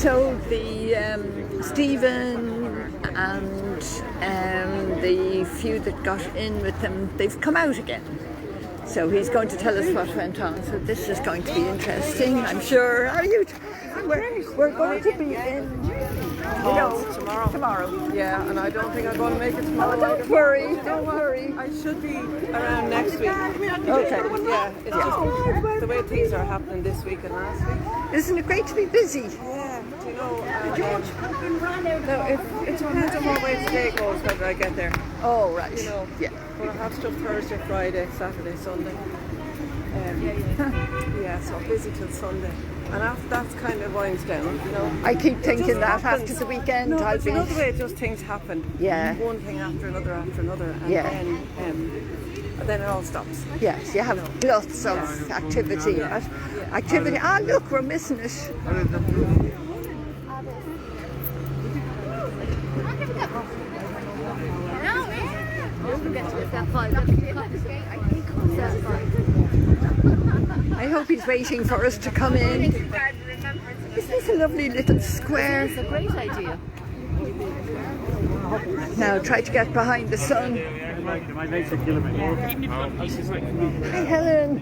So the Stephen and the few that got in with them, they've come out again. So he's going to tell us what went on. So this is going to be interesting, I'm sure. Are you? We're going to be in tomorrow. Yeah, and I don't think I'm going to make it tomorrow. Oh, don't worry. I should be around next week. Okay. Yeah, it's just the way things are happening this week and last week. Isn't it great to be busy? Yeah, do you know, it depends on what way today goes, whether I get there. Oh, right. You know, Yeah. but I have stuff Thursday, Friday, Saturday, Sunday. Yeah, so busy till Sunday. And after that's kind of winds down, you know. I keep thinking that happens. after the weekend No, I'll it's be... another way just things happen. Yeah. One thing after another, and Yeah. then it all stops. Yes, you have lots of activity. Activity. Ah, look, we're missing it. I hope he's waiting for us to come in. Isn't this a lovely little square? It's a great idea. Now try to get behind the sun. Hi, Helen.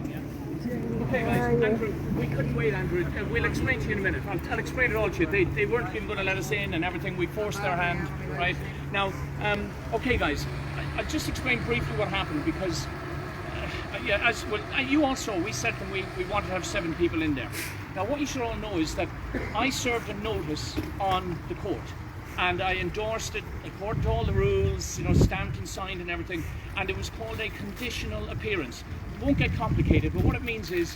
Okay, guys, Andrew, we couldn't wait, Andrew. We'll explain to you in a minute. I'll explain it all to you. They weren't even going to let us in and everything. We forced their hand, right? Now, okay, guys, I'll just explain briefly what happened because, yeah, as well, you all saw, we said that we wanted to have 7 people in there. Now, what you should all know is that I served a notice on the court and I endorsed it according to all the rules, you know, stamped and signed and everything, and it was called a conditional appearance. It won't get complicated, but what it means is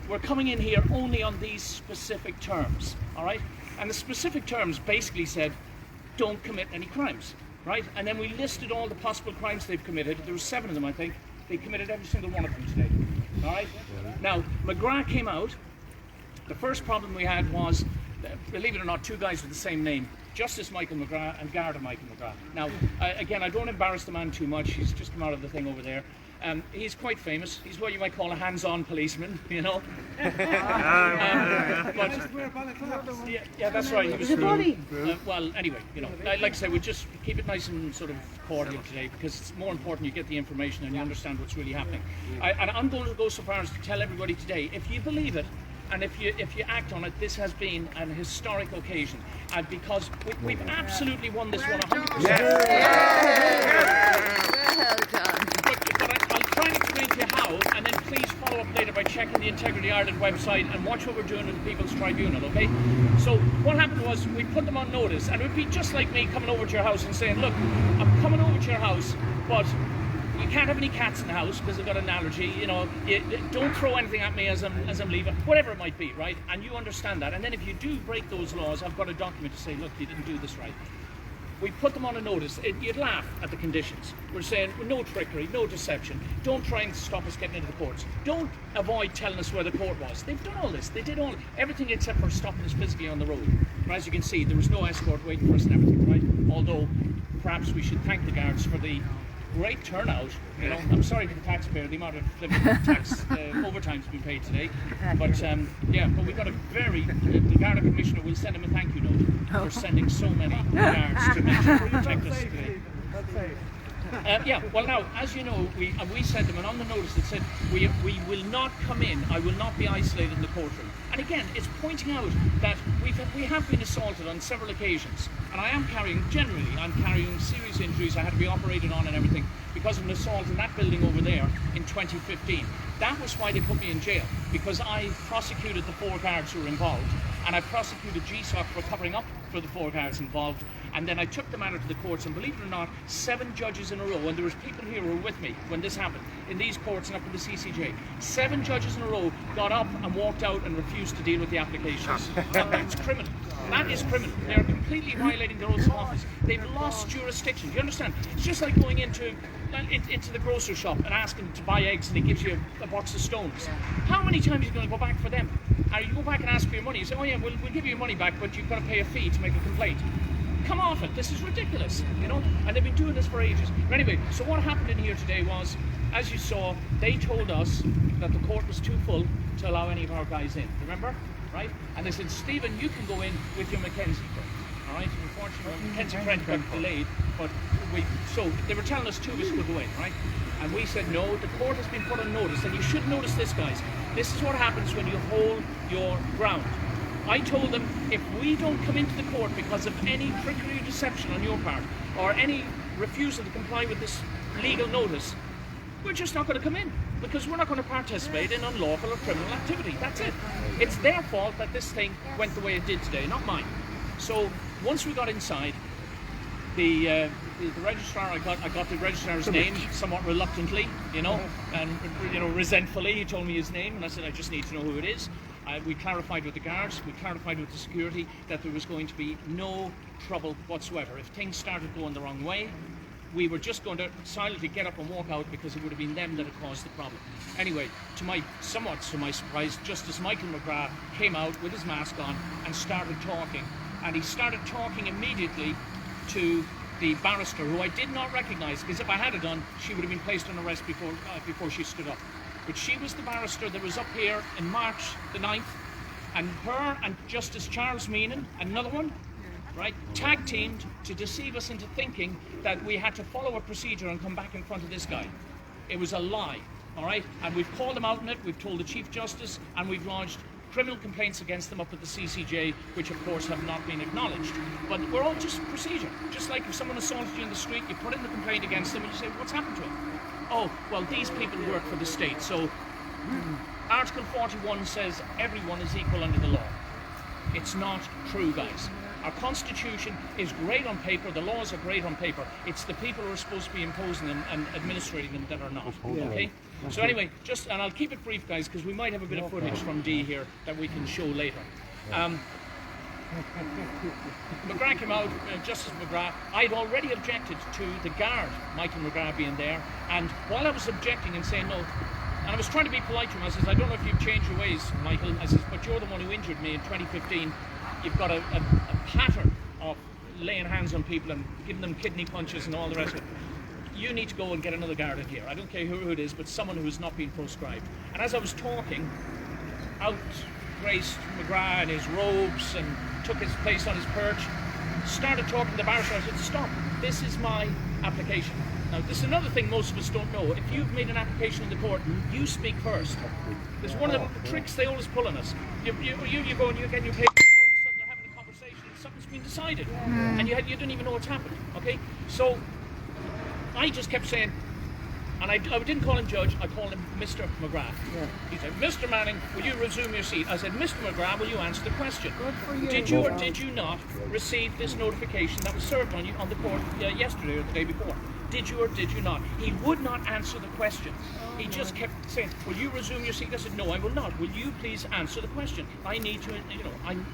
we're coming in here only on these specific terms, all right? And the specific terms basically said, don't commit any crimes, right? And then we listed all the possible crimes they've committed. There were 7 of them, I think. They committed every single one of them today, all right? Now, McGrath came out. The first problem we had was, believe it or not, 2 guys with the same name, Justice Michael McGrath and Garda Michael McGrath. Now, again, I don't embarrass the man too much. He's just come out of the thing over there. He's quite famous. He's what you might call a hands-on policeman, you know. But, yeah, that's right. He was well, anyway, you know, like I say, we just keep it nice and sort of cordial today because it's more important you get the information and you understand what's really happening. And I'm going to go so far as to tell everybody today, if you believe it, and if you act on it, this has been an historic occasion, because we've absolutely won this one 100%. Well done. But I'll try and explain to you how, and then please follow up later by checking the Integrity Ireland website and watch what we're doing with the People's Tribunal, okay? So what happened was we put them on notice, and it would be just like me coming over to your house and saying, look, I'm coming over to your house, but you can't have any cats in the house because I've got an allergy, you know, don't throw anything at me as I'm leaving, whatever it might be, right? And you understand that. And then if you do break those laws, I've got a document to say, look, you didn't do this right. We put them on a notice. You'd laugh at the conditions. We're saying, well, no trickery, no deception. Don't try and stop us getting into the courts. Don't avoid telling us where the court was. They've done all this. They did everything except for stopping us physically on the road. And as you can see, there was no escort waiting for us and everything, right? Although, perhaps we should thank the guards for the great turnout. You know, I'm sorry to the taxpayer, the amount of tax overtime's been paid today. But yeah, but we got a the Garda Commissioner will send him a thank you note for sending so many guards to make sure to protect us today. Yeah, well now, as you know, we sent them, and on the notice it said, we will not come in, I will not be isolated in the courtroom. And again, it's pointing out that we have been assaulted on several occasions, and I'm carrying serious injuries. I had to be operated on and everything because of an assault in that building over there in 2015. That was why they put me in jail, because I prosecuted the 4 guards who were involved, and I prosecuted GSOC for covering up for the 4 guards involved, and then I took the matter to the courts, and believe it or not, 7 judges in a row, and there was people here who were with me when this happened, in these courts and up in the CCJ, 7 judges in a row got up and walked out and refused to deal with the applications. That's criminal. That is criminal. They're completely violating their oath of office. They've lost jurisdiction. Do you understand? It's just like going into the grocery shop and asking to buy eggs and he gives you a box of stones. How many times are you going to go back for them? You go back and ask for your money. You say, oh yeah, we'll give you your money back, but you've got to pay a fee to make a complaint. Come off it. This is ridiculous, you know? And they've been doing this for ages. But anyway, so what happened in here today was, as you saw, they told us that the court was too full, to allow any of our guys in. Remember? Right? And they said, Stephen, you can go in with your Mackenzie friend. All right? Unfortunately, Mackenzie friend got delayed, but so they were telling us 2 of us could go in, right? And we said, no, the court has been put on notice. And you should notice this, guys. This is what happens when you hold your ground. I told them, if we don't come into the court because of any trickery or deception on your part, or any refusal to comply with this legal notice, we're just not going to come in, because we're not going to participate in unlawful or criminal activity. That's it. It's their fault that this thing went the way it did today, not mine. So once we got inside, the registrar, I got the registrar's name somewhat reluctantly, and resentfully. He told me his name, and I said, I just need to know who it is. We clarified with the guards, we clarified with the security that there was going to be no trouble whatsoever. If things started going the wrong way, we were just going to silently get up and walk out, because it would have been them that had caused the problem. Anyway, somewhat to my surprise, Justice Michael McGrath came out with his mask on and started talking. And he started talking immediately to the barrister, who I did not recognise, because if I had it done, she would have been placed on arrest before she stood up. But she was the barrister that was up here in March the 9th, and her and Justice Charles Meenan, another one, right, tag teamed to deceive us into thinking that we had to follow a procedure and come back in front of this guy. It was a lie, all right? And we've called them out on it, we've told the Chief Justice, and we've lodged criminal complaints against them up at the CCJ, which of course have not been acknowledged. But we're all just procedure. Just like if someone assaulted you in the street, you put in the complaint against them and you say, what's happened to him? Oh, well, these people work for the state. So Article 41 says everyone is equal under the law. It's not true, guys. Our Constitution is great on paper, the laws are great on paper. It's the people who are supposed to be imposing them and administrating them that are not, okay? So anyway, and I'll keep it brief, guys, because we might have a bit of footage from Dee here that we can show later. McGrath came out, Justice McGrath. I'd already objected to the guard, Michael McGrath, being there, and while I was objecting and saying no, and I was trying to be polite to him, I says, I don't know if you've changed your ways, Michael. I says, but you're the one who injured me in 2015. You've got a pattern of laying hands on people and giving them kidney punches and all the rest of it. You need to go and get another guard in here. I don't care who it is, but someone who has not been proscribed. And as I was talking, out graced McGrath in his robes and took his place on his perch, started talking to the barrister. I said, stop, this is my application. Now, this is another thing most of us don't know. If you've made an application in the court, you speak first. There's one of the tricks they always pull on us. You go and you get your papers, and all of a sudden they're having a conversation and something's been decided. And you don't even know what's happened, okay? So I just kept saying, and I didn't call him Judge, I called him Mr. McGrath. Yeah. He said, Mr. Manning, will you resume your seat? I said, Mr. McGrath, will you answer the question? Good for you. Did you or did you not receive this notification that was served on you on the court yesterday or the day before? Did you or did you not? He would not answer the question. He just kept saying, will you resume your seat? I said, no, I will not. Will you please answer the question? I need to,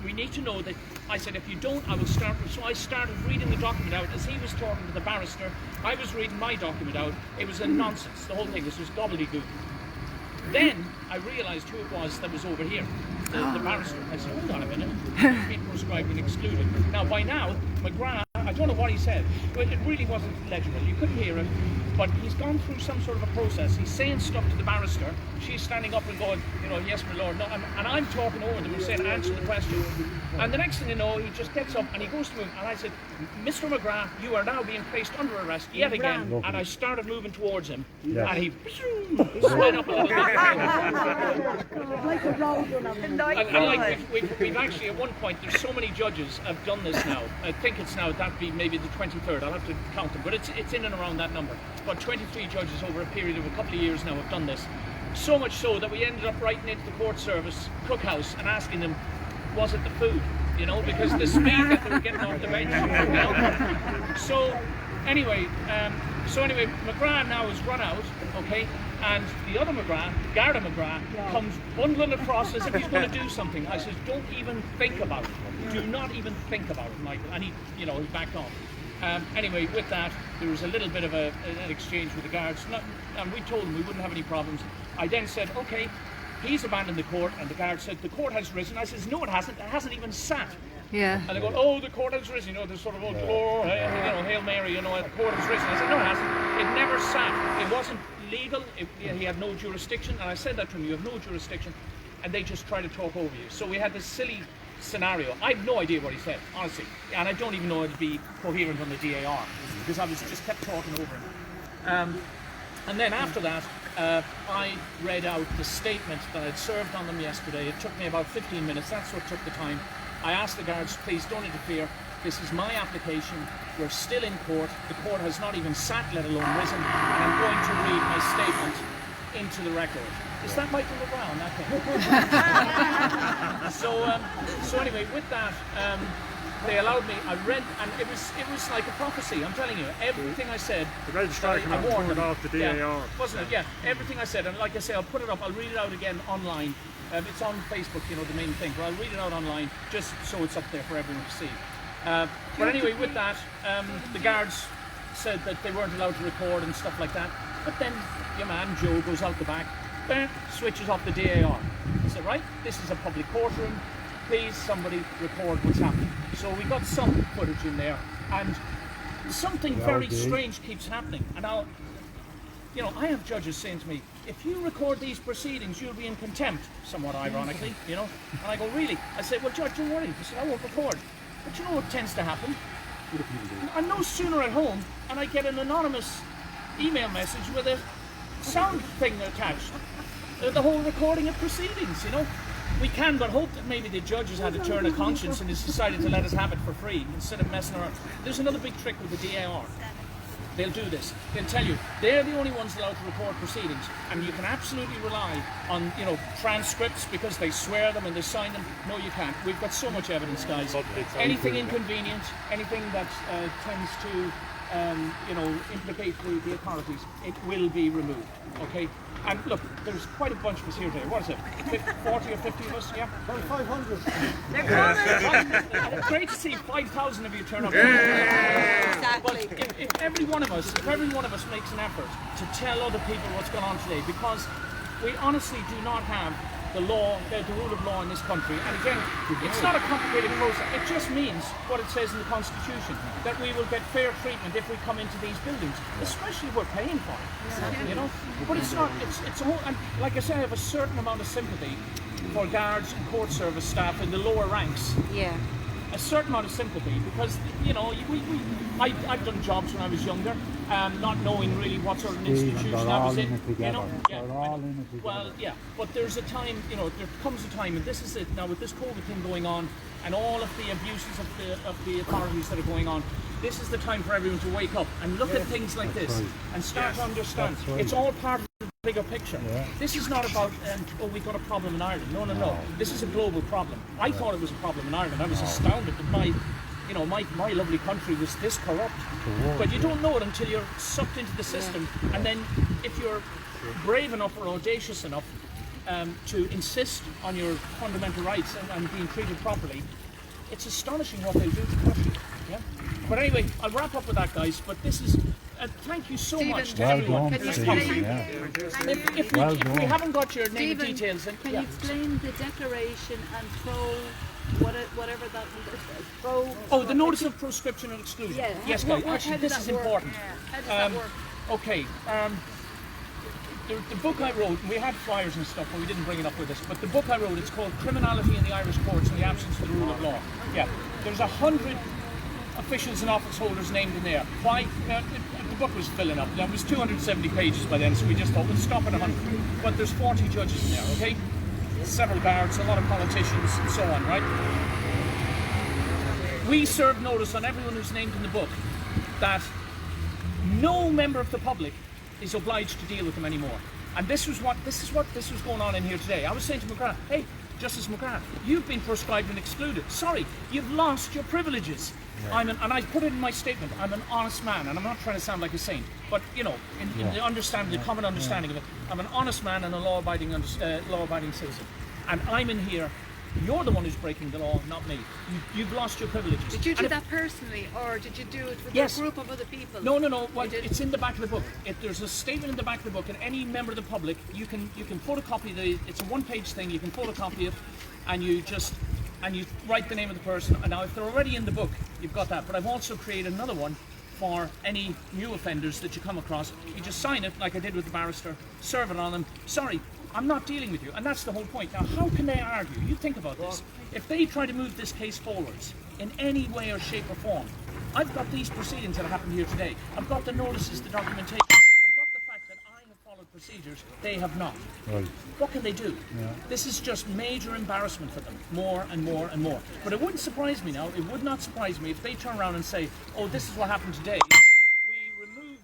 we need to know that. I said, if you don't, I will start. So I started reading the document out. As he was talking to the barrister, I was reading my document out. It was a nonsense. The whole thing was just gobbledygook. Then I realised who it was that was over here, the barrister. I said, hold on a minute, he's been proscribed and excluded. Now, by now, McGrath, I don't know what he said, but it really wasn't legible. You couldn't hear him, but he's gone through some sort of a process. He's saying stuff to the barrister. She's standing up and going, yes, my lord. No, and I'm talking over them and saying, answer the question. And the next thing you know, he just gets up and he goes to move. And I said, Mr. McGrath, you are now being placed under arrest yet again. And I started moving towards him. Yes. And he sped up a little bit. Like a road runner. And we've actually, at one point, there's so many judges have done this now. I think it's now, that'd be maybe the 23rd. I'll have to count them. But it's in and around that number. But 23 judges over a period of a couple of years now have done this. So much so that we ended up writing into the court service, Cookhouse, and asking them, was it the food? Because the speed that they were getting off the bench. So anyway, McGrath now has run out, okay, and the other McGrath, Garda McGrath, comes bundling across as if he's going to do something. I says, don't even think about it. Do not even think about it, Michael. And he backed off. Anyway, with that, there was a little bit of an exchange with the guards, and we told them we wouldn't have any problems. I then said, okay, he's abandoned the court, and the guard said, the court has risen. I says, no, it hasn't. It hasn't even sat. Yeah. And they go, oh, the court has risen. There's sort of, Hail Mary, the court has risen. I said, no, it hasn't. It never sat. It wasn't legal. He had no jurisdiction. And I said that to him, you have no jurisdiction. and they just try to talk over you. So we had this silly scenario. I have no idea what he said, honestly, and I don't even know how to be coherent on the DAR because I was just kept talking over him. And then after that, I read out the statement that I'd served on them yesterday. It took me about 15 minutes. That's what took the time. I asked the guards, please don't interfere. This is my application. We're still in court. The court has not even sat, let alone risen. And I'm going to read my statement into the record. Is that Michael LeBrown? That thing? So anyway, with that, they allowed me. I read, and it was like a prophecy. I'm telling you, everything I said. The registration I warned them. off the DAR. Yeah, wasn't it? Yeah, everything I said, and like I say, I'll put it up. I'll read it out again online. It's on Facebook, you know, the main thing. But I'll read it out online just so it's up there for everyone to see. But anyway, with that, the guards said that they weren't allowed to record and stuff like that. But then your man Joe goes out the back, switches off the DAR. I said, right, this is a public courtroom. Please, somebody record what's happening. So we got some footage in there, and something very strange keeps happening. And I have judges saying to me, if you record these proceedings, you'll be in contempt, somewhat ironically, you know. And I go, really? I said, well, Judge, don't worry. He said, I won't record. But you know what tends to happen? I'm no sooner at home, and I get an anonymous email message with a sound thing attached. The whole recording of proceedings, you know. We can but hope that maybe the judges had a turn of conscience and has decided to let us have it for free instead of messing around. There's another big trick with the DAR. They'll do this. They'll tell you they're the only ones allowed to record proceedings, and you can absolutely rely on, you know, transcripts because they swear them and they sign them. No, you can't. We've got so much evidence, guys. Anything inconvenient, anything that tends to, implicate the authorities, it will be removed. Okay. And look, there's quite a bunch of us here today. What is it? 40 or 50 of us? Yeah? About 500. They're great to see 5,000 of you turn up. But if every one of us makes an effort to tell other people what's going on today, because we honestly do not have the law, the rule of law in this country. And again, it's not a complicated process. It just means what it says in the Constitution, that we will get fair treatment if we come into these buildings, especially if we're paying for it. You know, but it's not. It's all. And like I say, I have a certain amount of sympathy for guards and court service staff in the lower ranks. Yeah. A certain amount of sympathy because, you know, I've done jobs when I was younger, not knowing really what sort of institution I was in. You know, well, yeah, but there's a time, you know, there comes a time, and this is it now with this COVID thing going on, and all of the abuses of the authorities that are going on. This is the time for everyone to wake up and look at things like this and start to understand. It's all part of the bigger picture. This is not about, we've got a problem in Ireland. No. This is a global problem. I thought it was a problem in Ireland. I was astounded that my lovely country was this corrupt. But you don't know it until you're sucked into the system. And then if you're brave enough or audacious enough to insist on your fundamental rights and being treated properly, it's astonishing what they do to crush you. Yeah? But anyway, I'll wrap up with that, guys. But this is, thank you so much to everyone. If we haven't got your name and details, then can you explain the declaration and whatever that is? Oh, the notice of proscription and exclusion. Yeah. Yes, guys. Actually, this is important. How does that work? Okay. The book I wrote, and we had flyers and stuff, but we didn't bring it up with us. But the book I wrote, it's called Criminality in the Irish Courts in the Absence of the Rule of Law. Yeah. There's 100 officials and office holders named in there. Why? The book was filling up. There was 270 pages by then, so we just thought we'll stop at 100. But there's 40 judges in there, okay? Several guards, a lot of politicians, and so on, right? We served notice on everyone who's named in the book that no member of the public is obliged to deal with them anymore. And this is what was going on in here today. I was saying to McGrath, hey, Justice McGrath, you've been proscribed and excluded. Sorry, you've lost your privileges. Yeah. And I put it in my statement, I'm an honest man, and I'm not trying to sound like a saint, but you know, in the understanding, the common understanding of it, I'm an honest man and a law-abiding citizen. And I'm in here. You're the one who's breaking the law, not me. You've lost your privileges. Did you do that personally, or did you do it with a group of other people? No. Well, it's in the back of the book. There's a statement in the back of the book, and any member of the public, you can photocopy it's a one-page thing. You can photocopy it, and you write the name of the person. And now, if they're already in the book, you've got that. But I've also created another one for any new offenders that you come across. You just sign it, like I did with the barrister, serve it on them. Sorry, I'm not dealing with you, and that's the whole point. Now, how can they argue? You think about this. If they try to move this case forwards in any way or shape or form, I've got these proceedings that happened here today. I've got the notices, the documentation. I've got the fact that I have followed procedures, they have not. Right. What can they do? This is just major embarrassment for them, more and more and more. But it wouldn't surprise me now, it would not surprise me if they turn around and say, oh, this is what happened today. We removed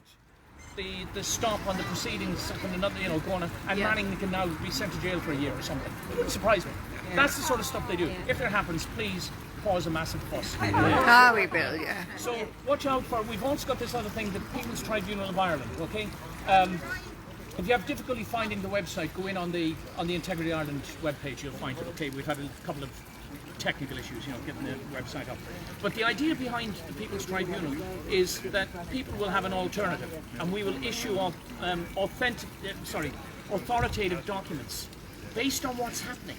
the stop on the proceedings from another, going on, and Manning can now be sent to jail for a year or something. It wouldn't surprise me. That's the sort of stuff they do. If it happens, please cause a massive fuss. Ah, we will, yeah. So watch out for, we've also got this other thing, the People's Tribunal of Ireland, okay? If you have difficulty finding the website, go in on the Integrity Ireland webpage, you'll find it, okay? We've had a couple of technical issues, getting the website up. But the idea behind the People's Tribunal is that people will have an alternative, and we will issue authoritative documents based on what's happening.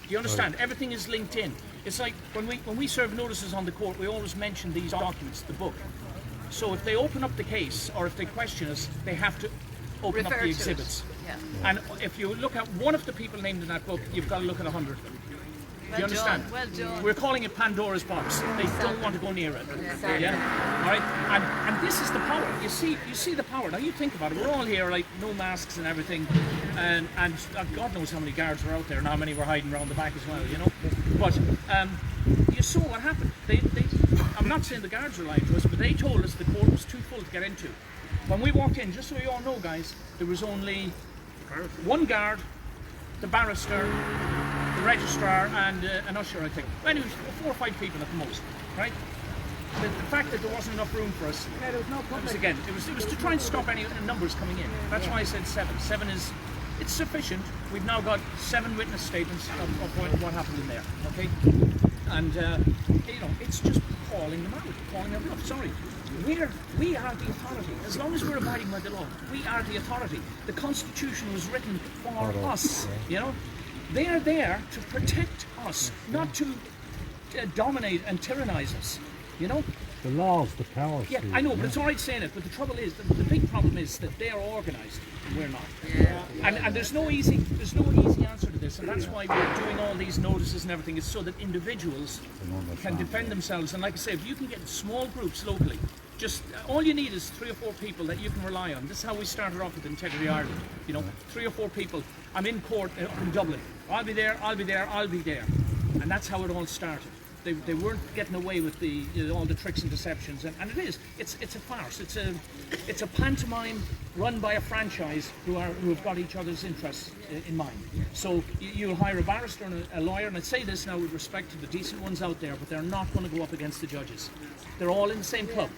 Do you understand? Everything is linked in. It's like when we serve notices on the court, we always mention these documents, the book. So if they open up the case or if they question us, they have to open up the exhibits. Yeah. And if you look at one of the people named in that book, you've got to look at 100 of them. Do you understand? Well done. We're calling it Pandora's box. They don't want to go near it. Yeah. All right. And this is the power. You see the power. Now you think about it. We're all here, like no masks and everything, and God knows how many guards are out there and how many were hiding around the back as well. But you saw what happened. I'm not saying the guards were lying to us, but they told us the court was too full to get into. When we walked in, just so you all know, guys, there was only one guard, the barrister, the registrar, and an usher, I think. Anyway, 4 or 5 people at the most, right? The fact that there wasn't enough room for us, it was to try and stop any numbers coming in. That's why I said 7. 7 is, it's sufficient. We've now got 7 witness statements of what happened in there, okay? And, it's just calling them out, calling them up. Sorry. We are the authority. As long as we're abiding by the law, we are the authority. The Constitution was written for us, They are there to protect us, not to dominate and tyrannize us, The laws, the powers. Yeah, I know, but it's all right saying it, but the trouble is, the big problem is that they are organised and we're not. Yeah. And there's no easy answer to this, and that's why we're doing all these notices and everything, is so that individuals can defend themselves. And like I say, if you can get small groups locally, just all you need is 3 or 4 people that you can rely on. This is how we started off with Integrity Ireland. 3 or 4 people. I'm in court up in Dublin. I'll be there. And that's how it all started. They weren't getting away with all the tricks and deceptions, and it's a farce. It's a pantomime run by a franchise who have got each other's interests in mind. So you'll hire a barrister and a lawyer, and I'd say this now with respect to the decent ones out there, but they're not going to go up against the judges. They're all in the same club.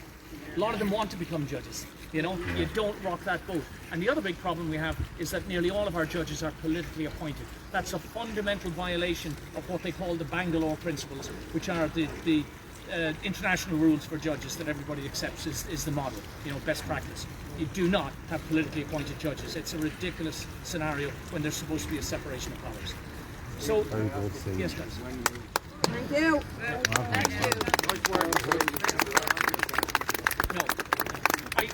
A lot of them want to become judges. You don't rock that boat. And the other big problem we have is that nearly all of our judges are politically appointed. That's a fundamental violation of what they call the Bangalore principles, which are the international rules for judges that everybody accepts is the model, best practice. You do not have politically appointed judges. It's a ridiculous scenario when there's supposed to be a separation of powers. So, yes, guys. Thank you. No.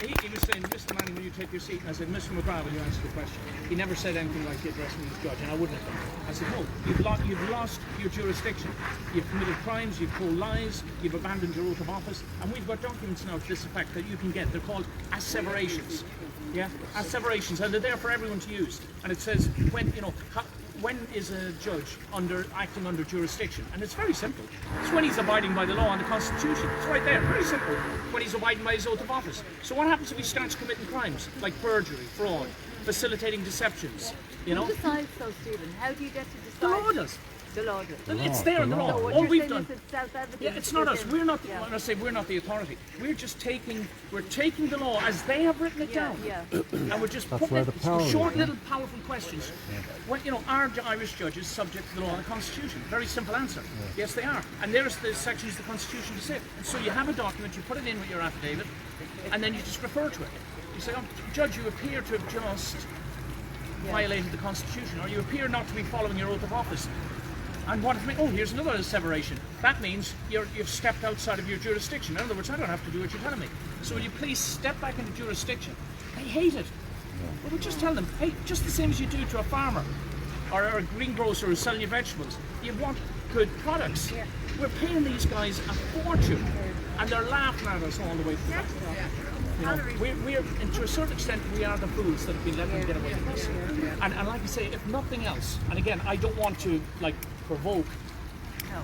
He was saying, Mr. Manning, will you take your seat? And I said, Mr. McGrath, will you answer the question? He never said anything like he addressed me as judge, and I wouldn't have done. I said, no, you've lost your jurisdiction. You've committed crimes, you've told lies, you've abandoned your oath of office, and we've got documents now to this effect that you can get. They're called asseverations. Yeah, asseverations, and they're there for everyone to use. And it says when is a judge acting under jurisdiction? And it's very simple. It's when he's abiding by the law and the Constitution. It's right there, very simple. When he's abiding by his oath of office. So what happens if he starts committing crimes like perjury, fraud, facilitating deceptions? Who decides so, Stephen? How do you get to decide? The law does. The law does. It's there in the law. So what All you're we've saying done. is it's self-evident. Yeah, it's not us. We're not. When I say we're not the authority, we're taking the law as they have written it down, and we're just putting where the power short, is, little, powerful questions. When are Irish judges subject to the law and the Constitution? Very simple answer. Yes, they are. And there's the sections of the Constitution to say. And so you have a document, you put it in with your affidavit, and then you just refer to it. You say, Judge, you appear to have just violated the Constitution, or you appear not to be following your oath of office. And what if here's another asseveration. That means you've stepped outside of your jurisdiction. In other words, I don't have to do what you're telling me. So will you please step back into jurisdiction? I hate it. But we just tell them, hey, just the same as you do to a farmer or a greengrocer who's selling you vegetables, you want good products. We're paying these guys a fortune, and they're laughing at us all the way through. You know, we're, and to a certain extent, we are the fools that have been letting them get away with this. And like I say, if nothing else, and again, I don't want to like provoke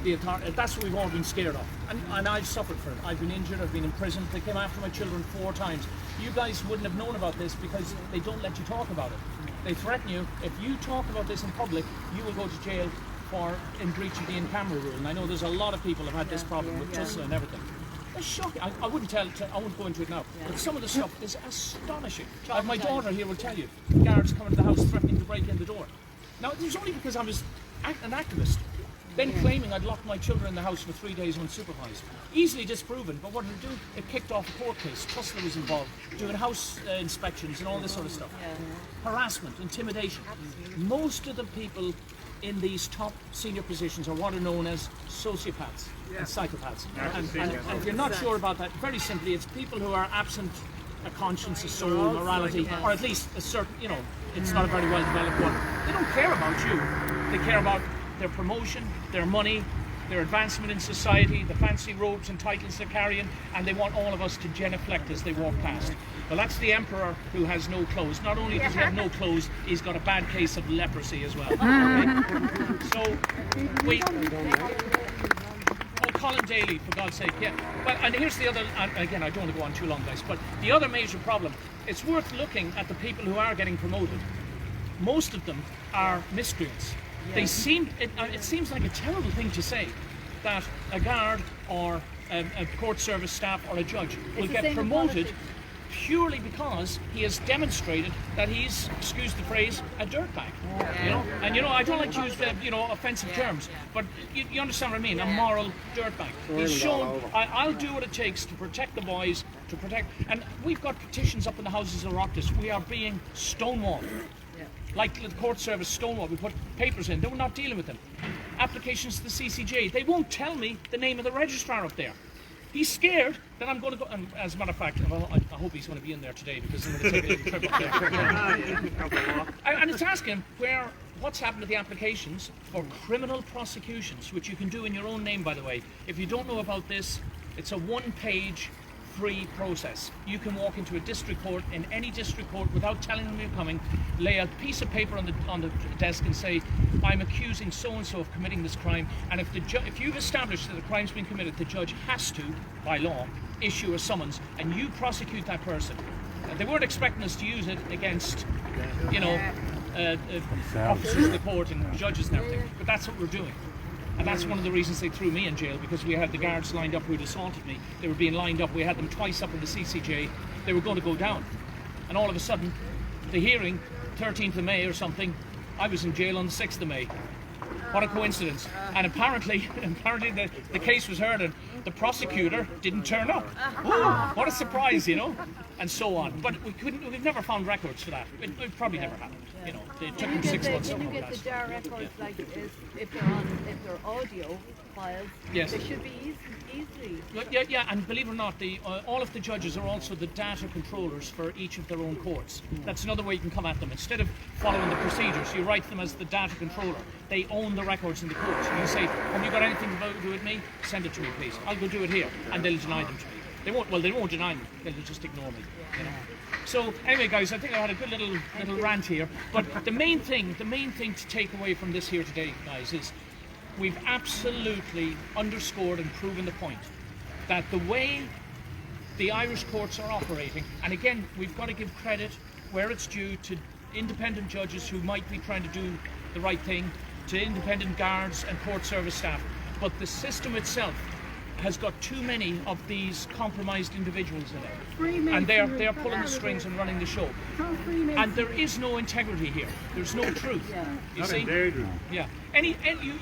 the authority. That's what we've all been scared of, and I've suffered for it. I've been injured. I've been in prison. They came after my children 4 times. You guys wouldn't have known about this because they don't let you talk about it. They threaten you. If you talk about this in public, you will go to jail for in breach of the in-camera rule. And I know there's a lot of people who have had this problem with Tussle and everything. It's shocking. I wouldn't I wouldn't go into it now. But some of the stuff is astonishing. Like my daughter here will tell you, guards coming to the house threatening to break in the door. Now it was only because I was an activist. Then claiming I'd locked my children in the house for 3 days unsupervised. Easily disproven, but what did it do? It kicked off a court case. Tussle was involved, doing house inspections and all this sort of stuff. Harassment, intimidation. Most of the people in these top senior positions are what are known as sociopaths and psychopaths. And if you're not sure about that, very simply, it's people who are absent a conscience, a soul, morality, or at least a certain, you know, it's not a very well developed one. They don't care about you. They care about their promotion, their money, their advancement in society, the fancy robes and titles they're carrying, and they want all of us to genuflect as they walk past. Well, that's the emperor who has no clothes. Not only does he have no clothes, he's got a bad case of leprosy as well. Okay? So, Colin Daly, for God's sake, yeah. Well, and here's the other, and again, I don't want to go on too long, guys, but the other major problem, it's worth looking at the people who are getting promoted. Most of them are miscreants. They seem, it seems like a terrible thing to say, that a guard or a court service staff or a judge will get promoted purely because he has demonstrated that he's, excuse the phrase, a dirtbag. You know, and you know, I don't like to use offensive terms, but you understand what I mean. A moral dirtbag. He's shown I'll do what it takes to protect the boys, to protect, and we've got petitions up in the Houses of Oireachtas. We are being stonewalled. Like the court service stonewall, we put papers in, they were not dealing with them. Applications to the CCJ, they won't tell me the name of the registrar up there. He's scared that I'm going to go, and as a matter of fact, I hope he's going to be in there today because I'm going to take a little trip up there. And it's asking what's happened to the applications for criminal prosecutions, which you can do in your own name, by the way. If you don't know about this, it's a 1-page free process. You can walk into a district court, in any district court, without telling them you're coming, lay a piece of paper on the desk and say, I'm accusing so-and-so of committing this crime, and if you've established that a crime's been committed, the judge has to, by law, issue a summons, and you prosecute that person. They weren't expecting us to use it against, you know, officers of the court and judges and everything, but that's what we're doing. And that's one of the reasons they threw me in jail, because we had the guards lined up who'd assaulted me. They were being lined up. We had them twice up in the CCJ. They were going to go down. And all of a sudden, the hearing, 13th of May or something, I was in jail on the 6th of May. What a coincidence. And apparently the case was heard and the prosecutor didn't turn up. Ooh, what a surprise, you know, and so on. But we've never found records for that. It probably never happened. You know, it took them 6 months. When you get the JAR records, like if they're audio files, yes, they should be easily. Yeah, and believe it or not, all of the judges are also the data controllers for each of their own courts. That's another way you can come at them. Instead of following the procedures, you write them as the data controller. They own the records in the courts. You say, have you got anything to do with me? Send it to me, please. I'll go do it here. And they'll deny them to me. They won't deny me. They'll just ignore me. You know? So anyway, guys, I think I had a good little rant here. But the main thing to take away from this here today, guys, is we've absolutely underscored and proven the point that the way the Irish courts are operating, and again, we've got to give credit where it's due to independent judges who might be trying to do the right thing, to independent guards and court service staff, but the system itself has got too many of these compromised individuals in it, and they are pulling the strings and running the show, and there is no integrity here. There's no truth. You see? Yeah.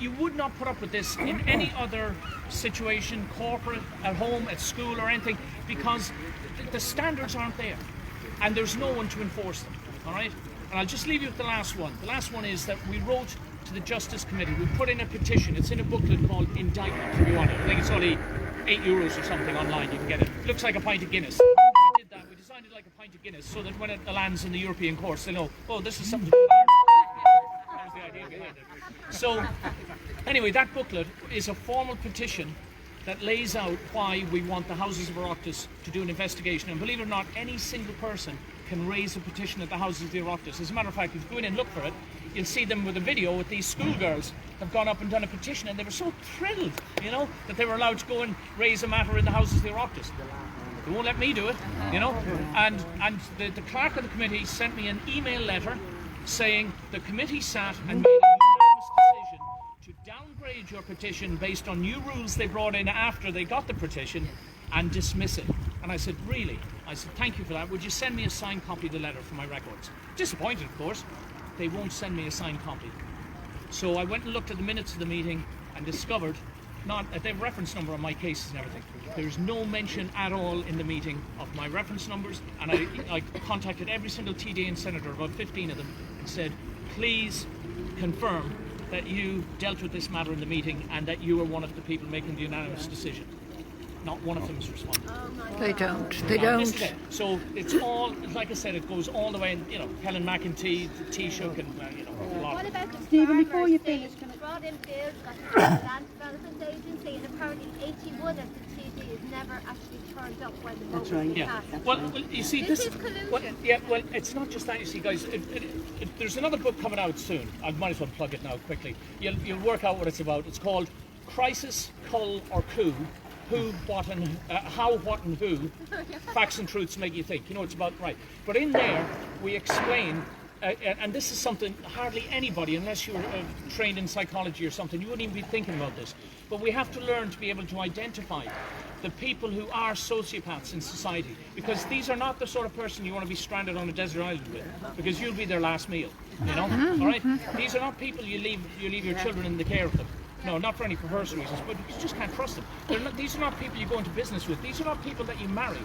You would not put up with this in any other situation, corporate, at home, at school, or anything, because the standards aren't there, and there's no one to enforce them. All right. And I'll just leave you with the last one. The last one is that we wrote to the Justice Committee. We put in a petition. It's in a booklet called Indictment, if you want it. I think it's only €8 or something online. You can get it. It looks like a pint of Guinness. We did that. We designed it like a pint of Guinness, so that when it lands in the European courts, they know, oh, this is something to do with Ireland. There's the idea behind it. So, anyway, that booklet is a formal petition that lays out why we want the Houses of Oireachtas to do an investigation. And believe it or not, any single person can raise a petition at the Houses of the Oireachtas. As a matter of fact, if you go in and look for it, you'll see them with a video with these schoolgirls have gone up and done a petition, and they were so thrilled, you know, that they were allowed to go and raise a matter in the Houses of the Oireachtas. They won't let me do it, you know. And the clerk of the committee sent me an email letter saying the committee sat and made a unanimous decision to downgrade your petition based on new rules they brought in after they got the petition and dismiss it. And I said, really? I said, thank you for that. Would you send me a signed copy of the letter for my records? Disappointed, of course. They won't send me a signed copy. So I went and looked at the minutes of the meeting and discovered, they have reference number on my cases and everything. There's no mention at all in the meeting of my reference numbers, and I contacted every single TD and senator, about 15 of them, and said, please confirm that you dealt with this matter in the meeting and that you were one of the people making the unanimous decision. Not one of them has responded. They don't. They No, this is don't. it. So it's all, like I said, it goes all the way, you know, Helen McEntee, Taoiseach, and, you know, a lot. What about the Stephen, before farmers? you They finish, can I- brought in bills at the Land Development Agency, and apparently 81 of the TDs never actually turned up when the vote was Yeah. passed. Well, you see, This is collusion. well, it's not just that. You see, guys, there's another book coming out soon. I might as well plug it now quickly. You'll work out what it's about. It's called Crisis, Cull or Coup. Who, what, and how, what, and who. Facts and truths make you think. You know, it's about right. But in there, we explain. And this is something hardly anybody, unless you're trained in psychology or something, you wouldn't even be thinking about this. But we have to learn to be able to identify the people who are sociopaths in society, because these are not the sort of person you want to be stranded on a desert island with, because you'll be their last meal. You know, all right. These are not people you leave your children in the care of them. No, not for any perverse reasons, but you just can't trust them. These are not people you go into business with. These are not people that you marry,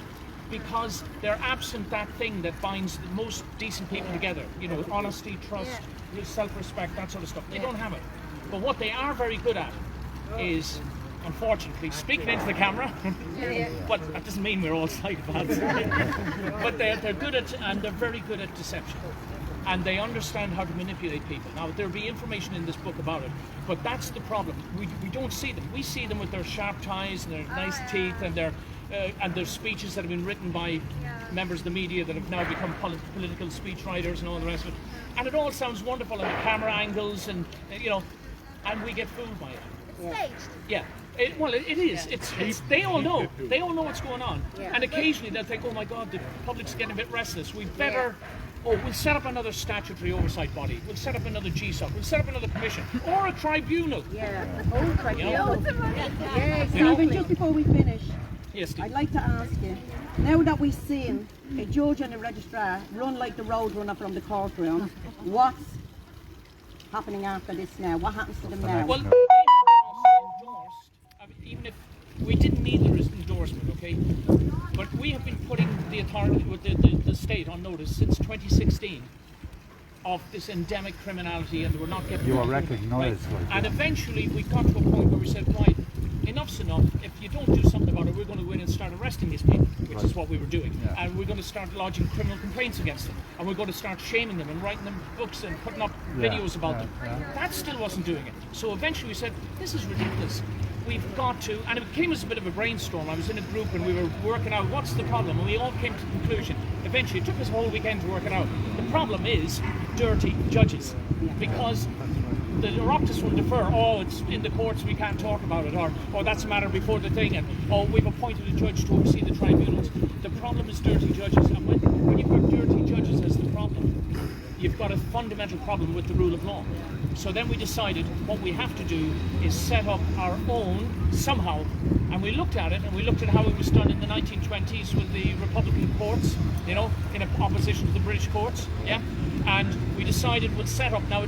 because they're absent that thing that binds the most decent people together. You know, honesty, trust, self-respect, that sort of stuff. They don't have it. But what they are very good at is, unfortunately, speaking into the camera. But that doesn't mean we're all psychopaths. But they're good at, and they're very good at deception. And they understand how to manipulate people. Now, there'll be information in this book about it, but that's the problem. We don't see them. We see them with their sharp ties and their nice teeth and their speeches that have been written by members of the media that have now become political speech writers and all the rest of it. And it all sounds wonderful, and the camera angles, and you know, and we get fooled by it. It's staged. Yeah. It is. It's they all know. They all know what's going on. And occasionally they'll think, oh my God, the public's getting a bit restless. We better. Oh, we'll set up another statutory oversight body. We'll set up another GSOC. We'll set up another commission or a tribunal. Yeah. You know? Yeah, Stephen, just before we finish, Yes, Steve. I'd like to ask you, now that we've seen a judge and a registrar run like the road runner from the courtroom, what's happening after this now? What happens to them now? Well, they have endorsed. I mean, even if we didn't need the endorsement, okay, but we have been putting the authority with the state on notice since 2016 of this endemic criminality, and we're not getting. You are right. recognised like And that. eventually we got to a point where we said, right, enough's enough. If you don't do something about it, we're going to go in and start arresting these people, which is what we were doing. Yeah. And we're going to start lodging criminal complaints against them. And we're going to start shaming them and writing them books and putting up videos about them. That still wasn't doing it. So eventually we said, this is ridiculous. We've got to, and it came as a bit of a brainstorm. I was in a group and we were working out what's the problem, and we all came to the conclusion. Eventually, it took us a whole weekend to work it out. The problem is dirty judges, because the Oireachtas will defer. Oh, it's in the courts, we can't talk about it, or that's a matter before the thing, and oh, we've appointed a judge to oversee the tribunals. The problem is dirty judges, and when you've got dirty judges as the problem, you've got a fundamental problem with the rule of law. So then we decided what we have to do is set up our own somehow, and we looked at it, and we looked at how it was done in the 1920s with the Republican courts, you know, in opposition to the British courts, yeah. And we decided we'd set up. Now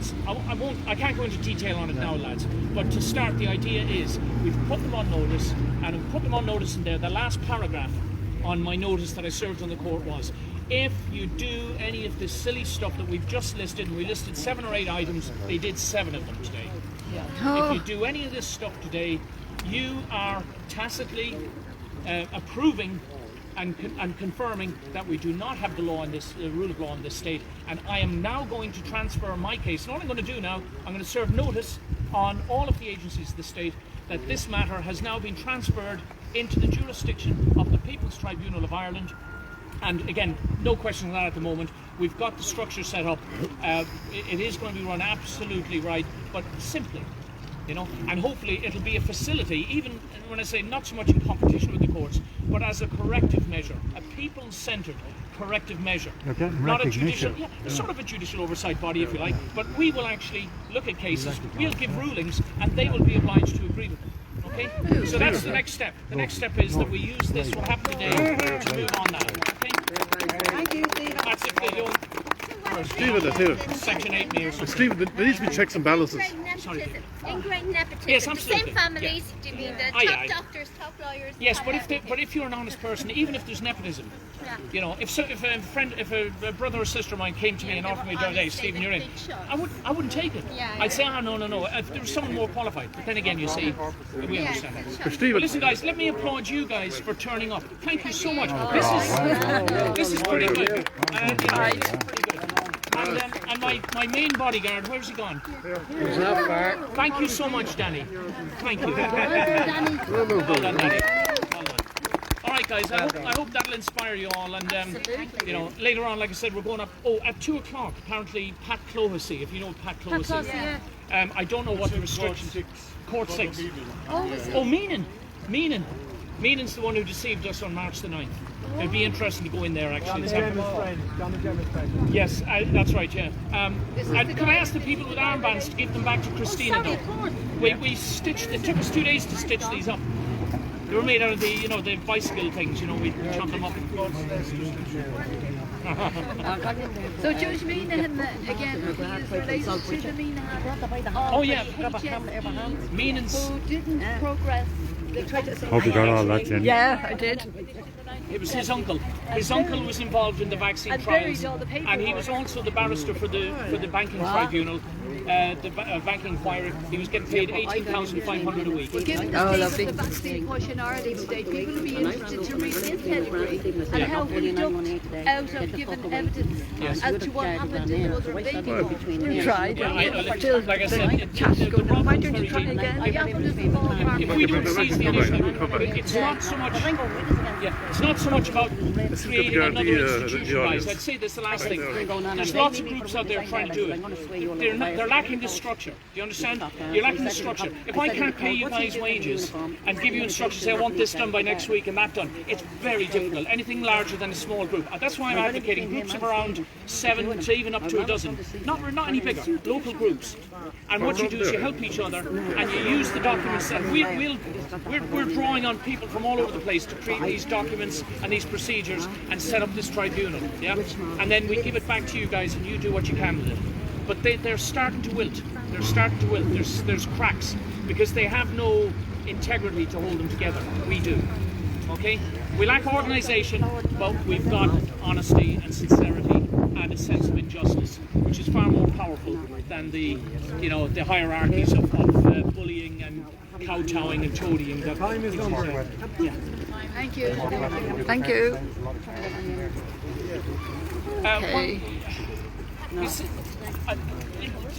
I can't go into detail on it now, lads. But to start, the idea is we've put them on notice, and we put them on notice in there. The last paragraph on my notice that I served on the court was, if you do any of this silly stuff that we've just listed, and we listed 7 or 8 items, they did 7 of them today. If you do any of this stuff today, you are tacitly approving and confirming that we do not have the law in this rule of law in this state. And I am now going to transfer my case. And all I'm going to do now, I'm going to serve notice on all of the agencies of the state that this matter has now been transferred into the jurisdiction of the People's Tribunal of Ireland. And again, no question on that at the moment. We've got the structure set up. It is going to be run absolutely right, but simply, you know, and hopefully it'll be a facility, even when I say not so much in competition with the courts, but as a corrective measure, a people-centred corrective measure. Not a judicial, sort of a judicial oversight body, if you like, but we will actually look at cases, we'll give rulings, and they will be obliged to agree with them. Okay? So that's the next step. The next step is that we use this, what happened today, to move on that. Okay? Thank you, Stephen. That's if they don't. Stephen, Section 8 means. Stephen, there needs to be checks and balances. Ingrained nepotism. Yes, the absolutely. same families, do you mean the top doctors, top lawyers? Yes, but if you're an honest person, even if there's nepotism, you know, if a brother or sister of mine came to me and offered me the other day, Stephen, you're in, I wouldn't take it. I'd say, no. If there was someone more qualified. But then again, you see, we understand that. Stephen, But listen, guys, let me applaud you guys for turning up. Thank you so much. This is pretty good. Pretty good. And my main bodyguard, where's he gone? He's not far. Thank you so much, Danny. Thank you. Well done, Danny. Well done. All right, guys. I hope that'll inspire you all. And you know, later on, like I said, we're going up. Oh, at 2 o'clock. Apparently, Pat Clohessy. If you know Pat Clohessy. I don't know what the restrictions. Court 6. Oh, Meenan. Meenan's the one who deceived us on March the 9th. It'd be interesting to go in there, actually. Johnny Gemma's friend. Yes, that's right, yeah. And can I ask the people with armbands to give them back to Christina, though? We stitched, it took us 2 days to stitch these up. They were made out of the, you know, the bicycle things, you know, we chopped them up. So Judge Meenan, again, he is related to the Meenan. Oh, yeah. PGMC, Meenan's. who didn't progress. They tried to Hope you got all that in. Yeah, I did. It was his uncle. His uncle was involved in the vaccine And trials, buried all the paperwork. and he was also the barrister for the banking tribunal, the banking inquiry. He was getting paid $18,500 a week. Given the state of the vaccine push in Ireland today, people will be interested to read his pedigree and how he ducked out of giving evidence as to what happened in other baby. Tried. Still, like I said, Why don't you try again? if we don't seize the initiative, it's not so much. It's not so much about creating another institution, guys. I'd say this the last thing. There's lots of groups out there trying to do it. They're lacking the structure. Do you understand? You're lacking the structure. If I can't pay you guys wages and give you instructions, say I want this done by next week and that done, it's very difficult. Anything larger than a small group. That's why I'm advocating groups of around 7 to even up to a dozen. Not any bigger. Local groups. And what you do is you help each other and you use the documents. And we're drawing on people from all over the place to create these documents and these procedures and set up this tribunal. Yeah, and then we give it back to you guys and you do what you can with it. But they're starting to wilt. They're starting to wilt. There's cracks because they have no integrity to hold them together. We do. Okay? We lack organisation, but we've got honesty and sincerity and a sense of injustice, which is far more powerful than the hierarchies of bullying and kowtowing and toadying. Time is numbered. Thank you. Thank you.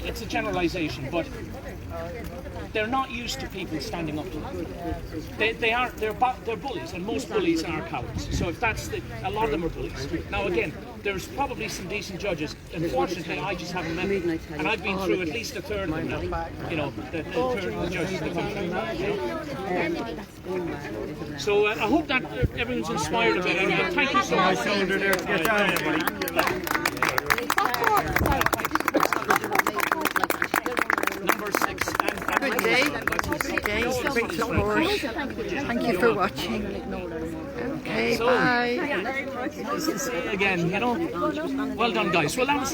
It's a generalisation, but they're not used to people standing up to them. They're bullies, and most bullies are cowards. So if that's a lot of them are bullies. Now again, there's probably some decent judges. Unfortunately, I just haven't met them, and I've been through at least a third of them now. You know, the third of the judges that come through. So I hope that everyone's inspired a bit. And thank you so much. Number 6. Good day. Good day. Great support. Thank you for watching. Okay, bye. Again, you know, well done, guys. Well, that was